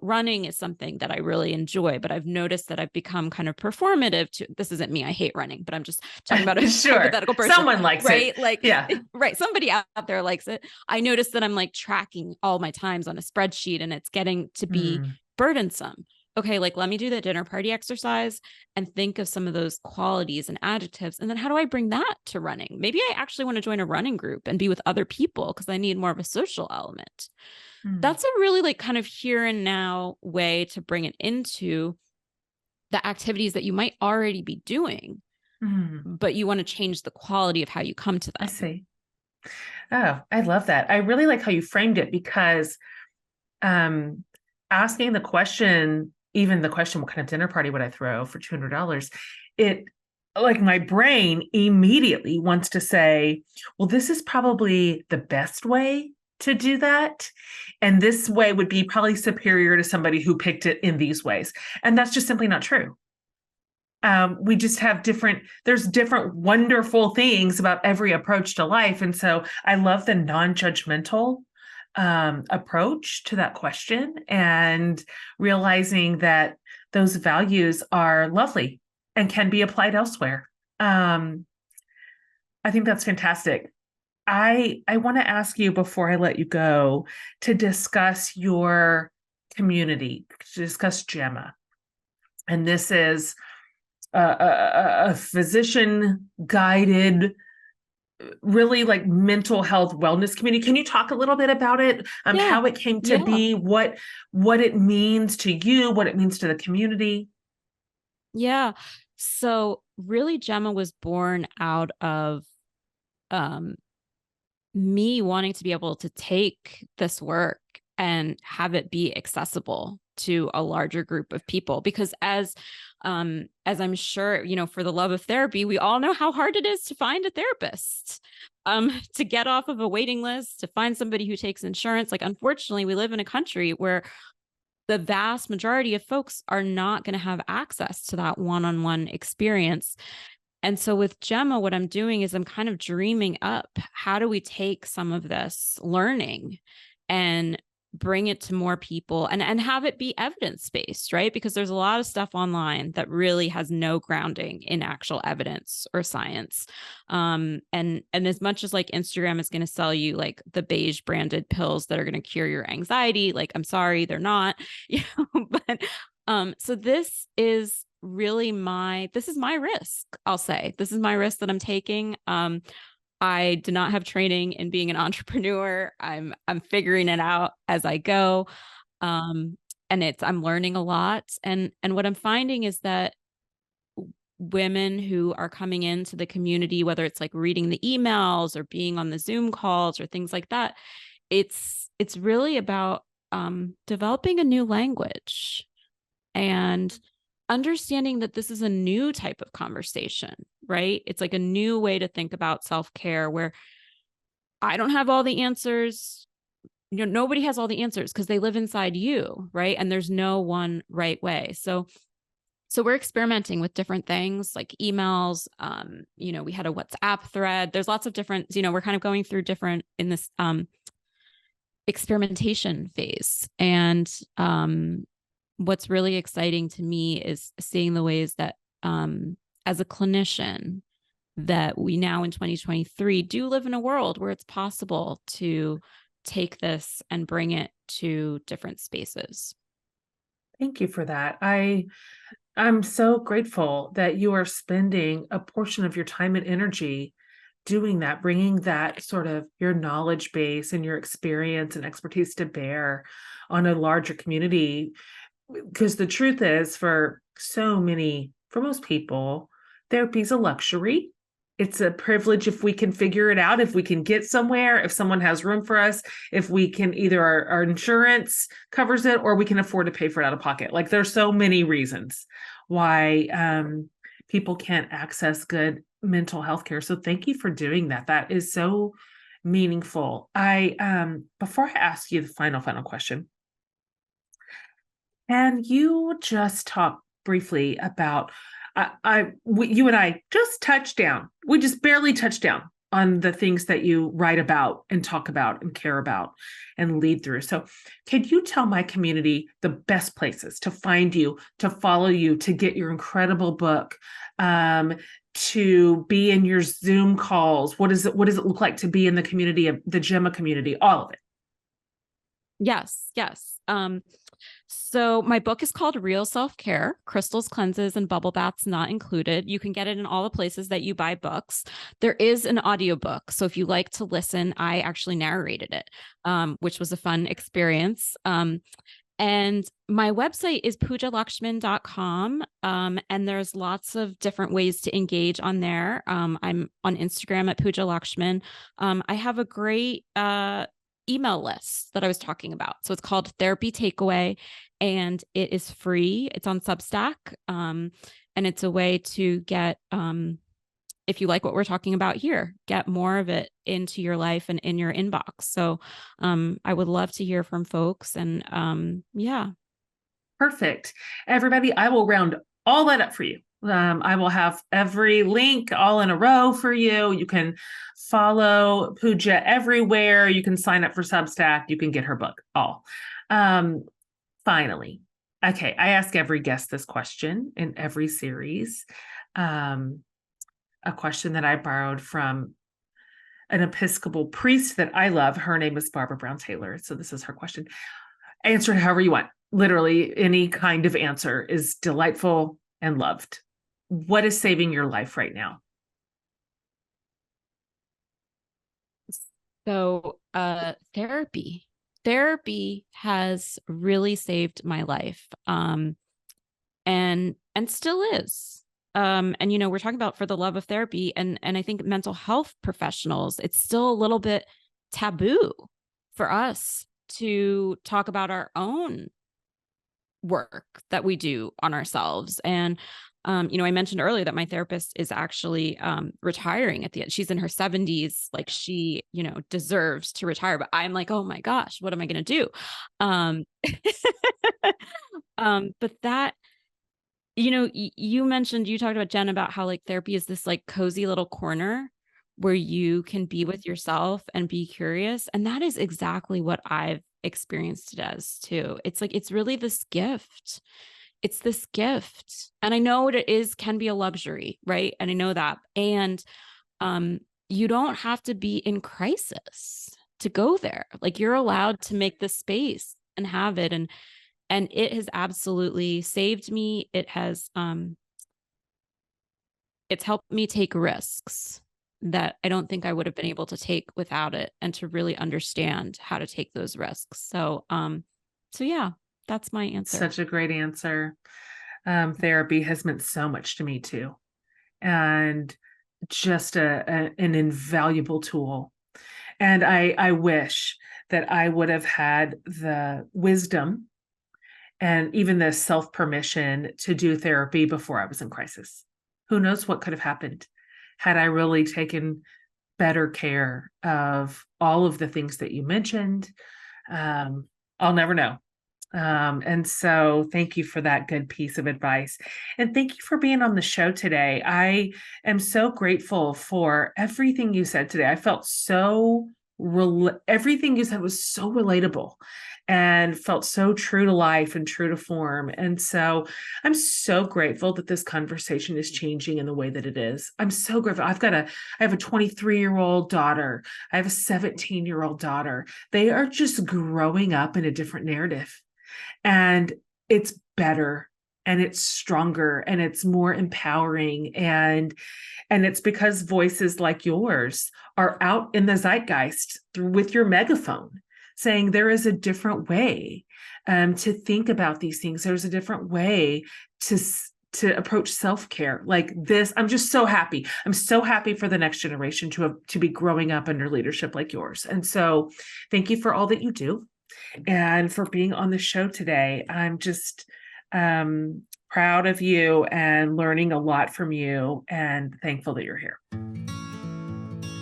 running is something that I really enjoy, but I've noticed that I've become kind of performative to, this isn't me, I hate running, but I'm just talking about a Sure. hypothetical person. Someone likes right? it. Like, Yeah. right. Somebody out there likes it. I noticed that I'm like tracking all my times on a spreadsheet and it's getting to be burdensome. Okay, like let me do the dinner party exercise and think of some of those qualities and adjectives. And then how do I bring that to running? Maybe I actually want to join a running group and be with other people because I need more of a social element. That's a really like kind of here and now way to bring it into the activities that you might already be doing, but you want to change the quality of how you come to them. I see. Oh, I love that. I really like how you framed it because asking the question, even the question, what kind of dinner party would I throw for $200? It like my brain immediately wants to say, well, this is probably the best way to do that. And this way would be probably superior to somebody who picked it in these ways. And that's just simply not true. We just have there's different wonderful things about every approach to life. And so I love the non-judgmental approach to that question and realizing that those values are lovely and can be applied elsewhere. I think that's fantastic. I want to ask you before I let you go to discuss your community, to discuss Gemma. And this is a physician guided, really like mental health wellness community. Can you talk a little bit about it? How it came to be, what it means to you, what it means to the community? Yeah. So really Gemma was born out of me wanting to be able to take this work and have it be accessible to a larger group of people, because as I'm sure, for the love of therapy, we all know how hard it is to find a therapist, to get off of a waiting list, to find somebody who takes insurance. Like, unfortunately, we live in a country where the vast majority of folks are not going to have access to that one-on-one experience. And so with Gemma, what I'm doing is I'm kind of dreaming up, how do we take some of this learning and bring it to more people and have it be evidence-based, right? Because there's a lot of stuff online that really has no grounding in actual evidence or science. And as much as like Instagram is going to sell you like the beige branded pills that are going to cure your anxiety, like, I'm sorry, they're not, but so this is really this is my risk. I'll say this is my risk that I'm taking. I do not have training in being an entrepreneur. I'm figuring it out as I go. And I'm learning a lot. And what I'm finding is that women who are coming into the community, whether it's like reading the emails or being on the Zoom calls or things like that, it's really about developing a new language and understanding that this is a new type of conversation, right? It's like a new way to think about self-care where I don't have all the answers. Nobody has all the answers because they live inside you, right? And there's no one right way. So we're experimenting with different things like emails. We had a WhatsApp thread. There's lots of different, we're kind of going through different in this experimentation phase. And what's really exciting to me is seeing the ways that as a clinician that we now in 2023 do live in a world where it's possible to take this and bring it to different spaces. Thank you for that. I'm so grateful that you are spending a portion of your time and energy doing that, bringing that sort of your knowledge base and your experience and expertise to bear on a larger community. Because the truth is, for most people, therapy is a luxury. It's a privilege if we can figure it out, if we can get somewhere, if someone has room for us, if we can either our insurance covers it or we can afford to pay for it out of pocket. Like, there's so many reasons why people can't access good mental health care. So thank you for doing that. That is so meaningful. Before I ask you the final question, can you just talk briefly about you and I just touched down. We just barely touched down on the things that you write about and talk about and care about and lead through. So could you tell my community the best places to find you, to follow you, to get your incredible book, to be in your Zoom calls? What does it look like to be in the community of the Gemma community? All of it. Yes, yes. So my book is called Real Self-Care, Crystals, Cleanses, and Bubble Baths Not Included. You can get it in all the places that you buy books. There is an audiobook. So if you like to listen, I actually narrated it, which was a fun experience. And my website is poojalakshman.com. And there's lots of different ways to engage on there. I'm on Instagram at Pooja Lakshman. I have a great email list that I was talking about. So it's called Therapy Takeaway, and it is free. It's on Substack. And it's a way to get, if you like what we're talking about here, get more of it into your life and in your inbox. So I would love to hear from folks. And yeah. Perfect. Everybody, I will round all that up for you. I will have every link all in a row for you. You can follow Pooja everywhere. You can sign up for Substack. You can get her book, all. Finally, okay, I ask every guest this question in every series. A question that I borrowed from an Episcopal priest that I love. Her name is Barbara Brown Taylor. So this is her question. Answer it however you want. Literally any kind of answer is delightful and loved. What is saving your life right now? So therapy. Therapy has really saved my life. And still is. And we're talking about for the love of therapy, and I think mental health professionals, it's still a little bit taboo for us to talk about our own work that we do on ourselves. And I mentioned earlier that my therapist is actually retiring at the end. She's in her 70s. Like she, deserves to retire. But I'm like, oh my gosh, what am I going to do? But that, you mentioned, you talked about, Jen, about how like therapy is this like cozy little corner where you can be with yourself and be curious. And that is exactly what I've experienced it as too. It's like, it's really this gift. It's this gift. And I know what it is can be a luxury, right? And I know that. And you don't have to be in crisis to go there. Like you're allowed to make the space and have it. And it has absolutely saved me. It has, it's helped me take risks that I don't think I would have been able to take without it, and to really understand how to take those risks. So yeah, that's my answer. Such a great answer. Therapy has meant so much to me too. And just an invaluable tool. And I wish that I would have had the wisdom and even the self-permission to do therapy before I was in crisis. Who knows what could have happened had I really taken better care of all of the things that you mentioned. I'll never know. And so thank you for that good piece of advice. And thank you for being on the show today. I am so grateful for everything you said today. I felt everything you said was so relatable and felt so true to life and true to form. And so I'm so grateful that this conversation is changing in the way that it is. I'm so grateful. I have a 23-year-old daughter. I have a 17-year-old daughter. They are just growing up in a different narrative. And it's better and it's stronger and it's more empowering. And it's because voices like yours are out in the zeitgeist with your megaphone saying there is a different way to think about these things. There's a different way to approach self-care like this. I'm just so happy. I'm so happy for the next generation to be growing up under leadership like yours. And so thank you for all that you do and for being on the show today. I'm just proud of you and learning a lot from you and thankful that you're here.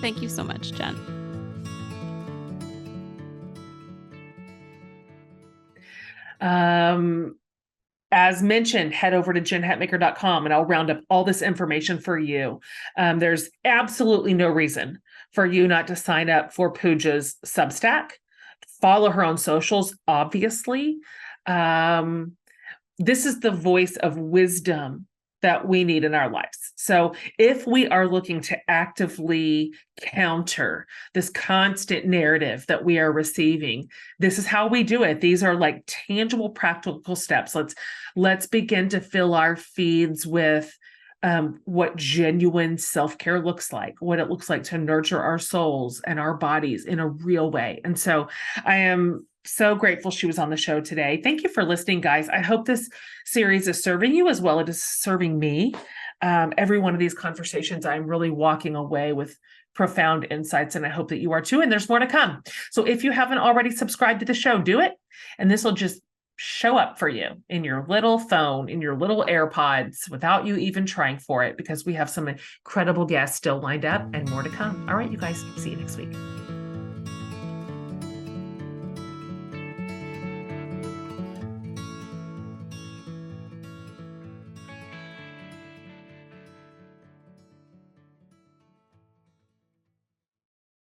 Thank you so much, Jen. As mentioned, head over to jenhatmaker.com and I'll round up all this information for you. There's absolutely no reason for you not to sign up for Pooja's Substack. Follow her on socials, obviously. This is the voice of wisdom that we need in our lives. So if we are looking to actively counter this constant narrative that we are receiving, this is how we do it. These are like tangible, practical steps. Let's begin to fill our feeds with what genuine self-care looks like, what it looks like to nurture our souls and our bodies in a real way. And so I am so grateful she was on the show today. Thank you for listening, guys. I hope this series is serving you as well as it is serving me. Every one of these conversations, I'm really walking away with profound insights, and I hope that you are too. And there's more to come. So if you haven't already subscribed to the show, do it. And this will just show up for you in your little phone, in your little AirPods, without you even trying for it, because we have some incredible guests still lined up and more to come. All right, you guys, see you next week.